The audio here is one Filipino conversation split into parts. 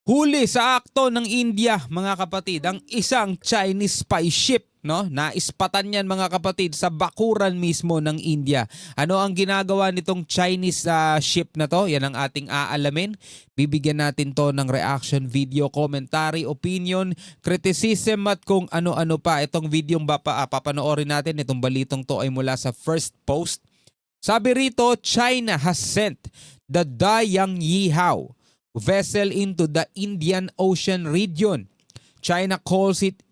Huli sa akto ng India, mga kapatid, ang isang Chinese spy ship, no? Naispatan yan, mga kapatid, sa bakuran mismo ng India. Ano ang ginagawa nitong Chinese ship na to? Yan ang ating aalamin. Bibigyan natin to ng reaction video, commentary, opinion, criticism at kung ano-ano pa. Itong video papanoorin natin, itong balitong to ay mula sa First Post. Sabi rito, China has sent the Dayang Yihao vessel into the Indian Ocean region. China calls it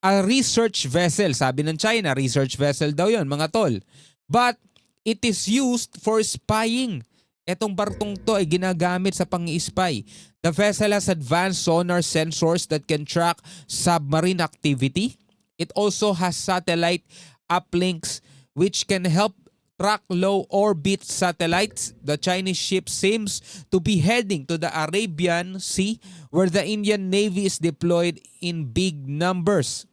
a research vessel. Sabi ng China, research vessel daw yon, mga tol. But it is used for spying. Etong barkong to ay ginagamit sa pang-spy. The vessel has advanced sonar sensors that can track submarine activity. It also has satellite uplinks which can help track low-orbit satellites. The Chinese ship seems to be heading to the Arabian Sea where the Indian Navy is deployed in big numbers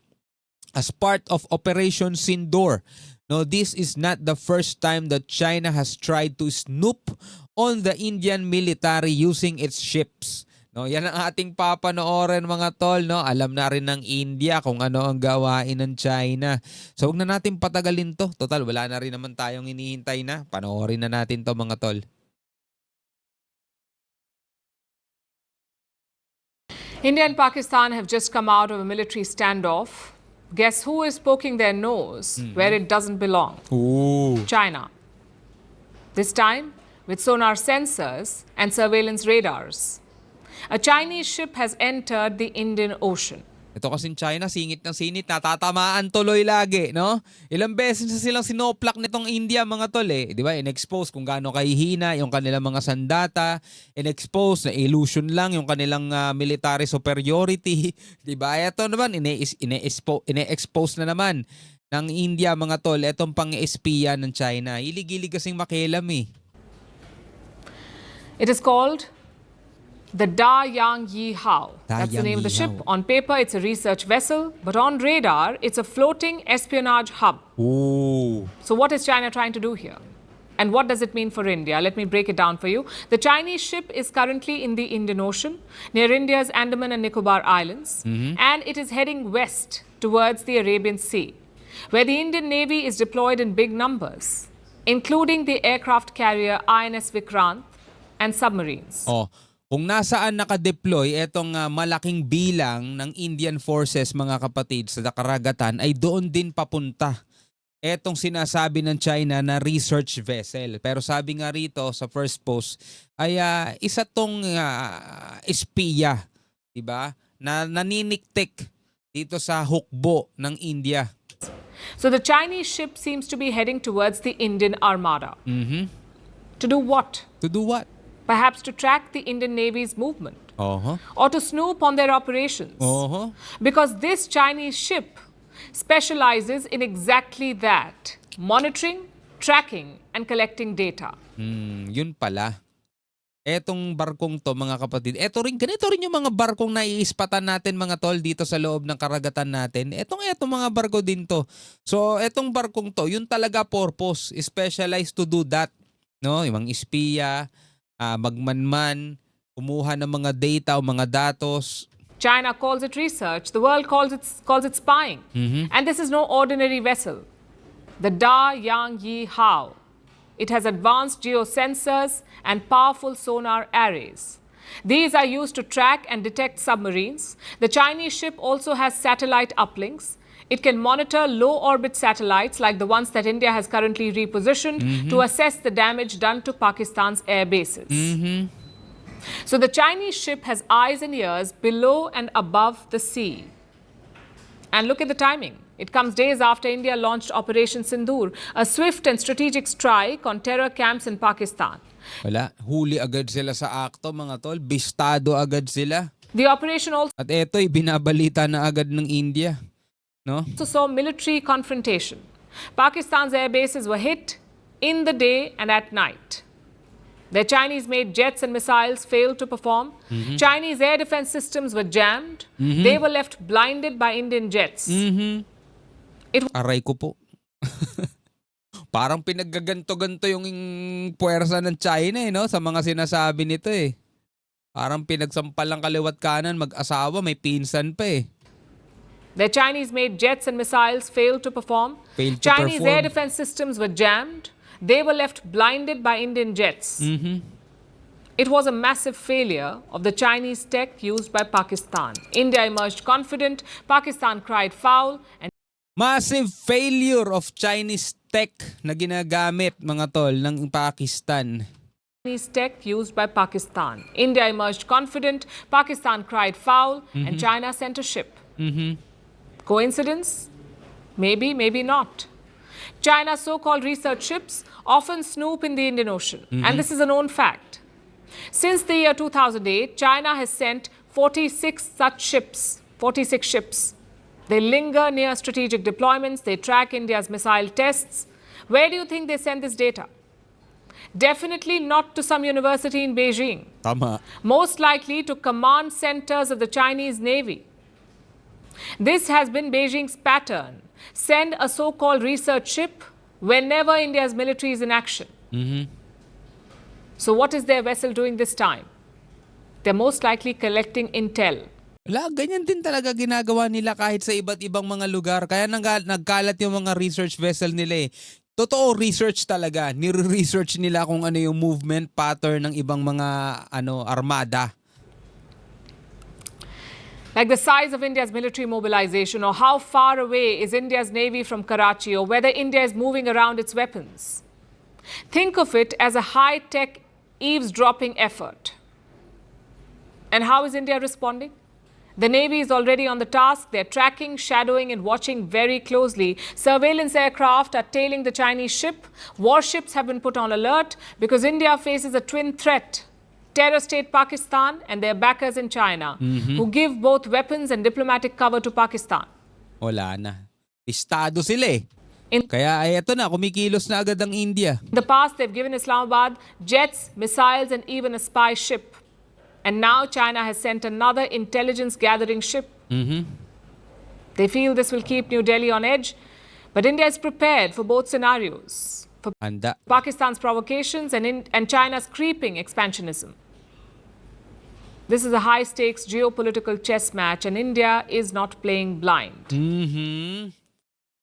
as part of Operation Sindoor. No, this is not the first time that China has tried to snoop on the Indian military using its ships. No, yan ang ating papanoorin, mga tol, no. Alam na rin ng India kung ano ang gawain ng China. So, huwag na natin patagalin to. Total, wala na rin naman tayong hinihintay na. Panoorin na natin to, mga tol. India and Pakistan have just come out of a military standoff. Guess who is poking their nose where it doesn't belong? Ooh. China. This time with sonar sensors and surveillance radars. A Chinese ship has entered the Indian Ocean. Ito kasing China, singit ng sinit, natatamaan tuloy lagi, no? Ilang beses na silang sinoplak nitong India, mga tol, eh. Di ba? In-expose kung gaano kahihina yung kanilang mga sandata. In-expose na illusion lang yung kanilang military superiority. Di ba? Ito naman, ine-expose na naman ng India, mga tol, itong pang-espiya ng China. Hilig-hilig kasing makialam, eh. It is called the Dayang Yihao. That's the name of the ship. On paper, it's a research vessel, but on radar, it's a floating espionage hub. Ooh. So what is China trying to do here? And what does it mean for India? Let me break it down for you. The Chinese ship is currently in the Indian Ocean, near India's Andaman and Nicobar Islands, and it is heading west towards the Arabian Sea, where the Indian Navy is deployed in big numbers, including the aircraft carrier INS Vikrant and submarines. Oh. Kung nasaan nakadeploy itong malaking bilang ng Indian Forces, mga kapatid, sa karagatan, ay doon din papunta etong sinasabi ng China na research vessel. Pero sabi nga rito sa First Post ay isa tong espiya, diba? Na naniniktik dito sa hukbo ng India. So the Chinese ship seems to be heading towards the Indian Armada. To do what? To do what? Perhaps to track the Indian Navy's movement or to snoop on their operations. Because this Chinese ship specializes in exactly that, monitoring, tracking, and collecting data. Yun pala. Etong barkong to, mga kapatid, ganito rin yung mga barkong naiispatan natin, mga tol, dito sa loob ng karagatan natin. Etong mga barko din to. So, etong barkong to, yun talaga purpose, specialized to do that. No? Yung mga espiya, magmanman, kumuha ng mga data o mga datos. China calls it research. The world calls it spying. And this is no ordinary vessel. The Dayang Yihao. It has advanced geosensors and powerful sonar arrays. These are used to track and detect submarines. The Chinese ship also has satellite uplinks. It can monitor low-orbit satellites like the ones that India has currently repositioned to assess the damage done to Pakistan's air bases. So the Chinese ship has eyes and ears below and above the sea. And look at the timing. It comes days after India launched Operation Sindoor, a swift and strategic strike on terror camps in Pakistan. Wala, huli agad sila sa akto, mga tol. Bistado agad sila. The operation also At eto'y binabalita na agad ng India. No? saw military confrontation. Pakistan's air bases were hit in the day and at night. Their Chinese-made jets and missiles failed to perform. Chinese air defense systems were jammed. They were left blinded by Indian jets. Aray ko po. Parang pinaggaganto-ganto yung puwersa ng China, no? Sa mga sinasabi nito, eh. Parang pinagsampal lang kaliwat kanan, mag-asawa, may pinsan pa eh. Their Chinese-made jets and missiles failed to perform. Failed to Chinese perform. air defense systems were jammed. They were left blinded by Indian jets. It was a massive failure of the Chinese tech used by Pakistan. India emerged confident. Pakistan cried foul. And Massive failure of Chinese tech na ginagamit, mga tol, ng Pakistan. Chinese tech used by Pakistan. India emerged confident. Pakistan cried foul. And China sent a ship. Coincidence? Maybe, maybe not. China's so-called research ships often snoop in the Indian Ocean. And this is a known fact. Since the year 2008, China has sent 46 such ships. 46 ships. They linger near strategic deployments. They track India's missile tests. Where do you think they send this data? Definitely not to some university in Beijing. Tama. Most likely to command centers of the Chinese Navy. This has been Beijing's pattern. Send a so-called research ship whenever India's military is in action. So what is their vessel doing this time? They're most likely collecting intel. Wala, ganyan din talaga ginagawa nila kahit sa iba't ibang mga lugar. Kaya nagkalat yung mga research vessel nila eh. Totoo, research talaga. Nire-research nila kung ano yung movement pattern ng ibang mga armada. Like the size of India's military mobilization, or how far away is India's navy from Karachi, or whether India is moving around its weapons. Think of it as a high-tech eavesdropping effort. And how is India responding? The Navy is already on the task. They're tracking, shadowing, and watching very closely. Surveillance aircraft are tailing the Chinese ship. Warships have been put on alert because India faces a twin threat. Terror state Pakistan and their backers in China, who give both weapons and diplomatic cover to Pakistan. Wala na. Estado sila eh. In Kaya ay eto na, kumikilos na agad ang India. the past, they've given Islamabad jets, missiles, and even a spy ship. And now China has sent another intelligence gathering ship. They feel this will keep New Delhi on edge, but India is prepared for both scenarios. For Handa. Pakistan's provocations and China's creeping expansionism. This is a high-stakes geopolitical chess match, and India is not playing blind.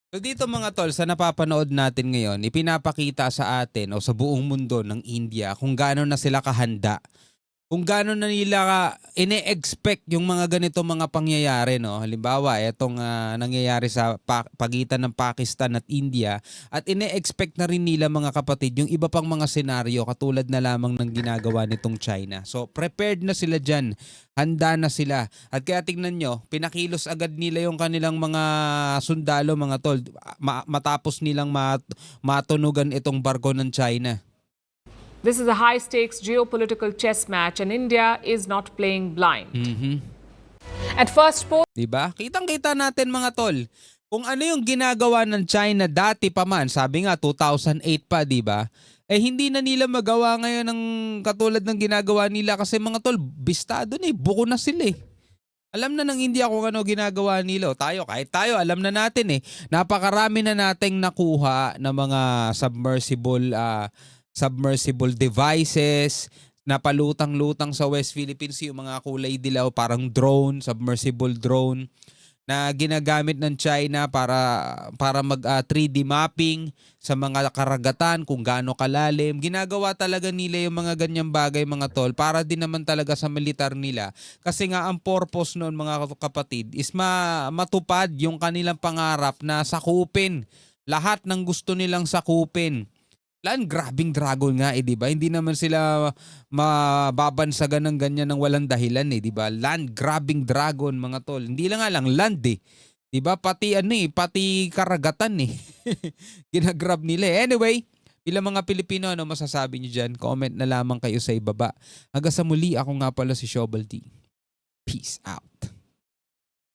So dito mga tol, sa napapanood natin ngayon, ipinapakita sa atin o sa buong mundo ng India kung gaano na sila kahanda. Kung gaano na nila ine-expect yung mga ganito mga pangyayari, no? Halimbawa, etong nangyayari sa pagitan ng Pakistan at India, at ine-expect na rin nila mga kapatid yung iba pang mga senaryo katulad na lamang ng ginagawa nitong China. So prepared na sila dyan, handa na sila. At kaya tingnan nyo, pinakilos agad nila yung kanilang mga sundalo, mga tol, matapos nilang matunugan itong barko ng China. This is a high-stakes geopolitical chess match, and India is not playing blind. At first post, Diba? Kitang-kita natin mga tol. Kung ano yung ginagawa ng China dati pa man, sabi nga 2008 pa, diba? Eh hindi na nila magawa ngayon ng katulad ng ginagawa nila kasi mga tol, bistado na eh, buko na sila eh. Alam na ng India kung ano ginagawa nila. Tayo, kahit tayo, alam na natin eh. Napakarami na nating nakuha na mga submersible devices, napalutang-lutang sa West Philippines yung mga kulay dilaw, parang drone, submersible drone na ginagamit ng China para mag 3D mapping sa mga karagatan kung gaano kalalim. Ginagawa talaga nila yung mga ganyang bagay mga tol para din naman talaga sa militar nila. Kasi nga ang purpose noon mga kapatid is matupad yung kanilang pangarap na sakupin lahat ng gusto nilang sakupin. Grabing dragon nga eh, di ba? Hindi naman sila mababansagan ng ganyan ng walang dahilan eh, di ba? Land grabbing dragon mga tol. Hindi lang nga lang land eh. Di ba? Pati pati karagatan eh. Ginagrab nila eh. Anyway, bilang mga Pilipino, ano masasabi niyo dyan? Comment na lamang kayo sa ibaba. Hanggang sa muli, ako nga pala si Shobal D. Peace out.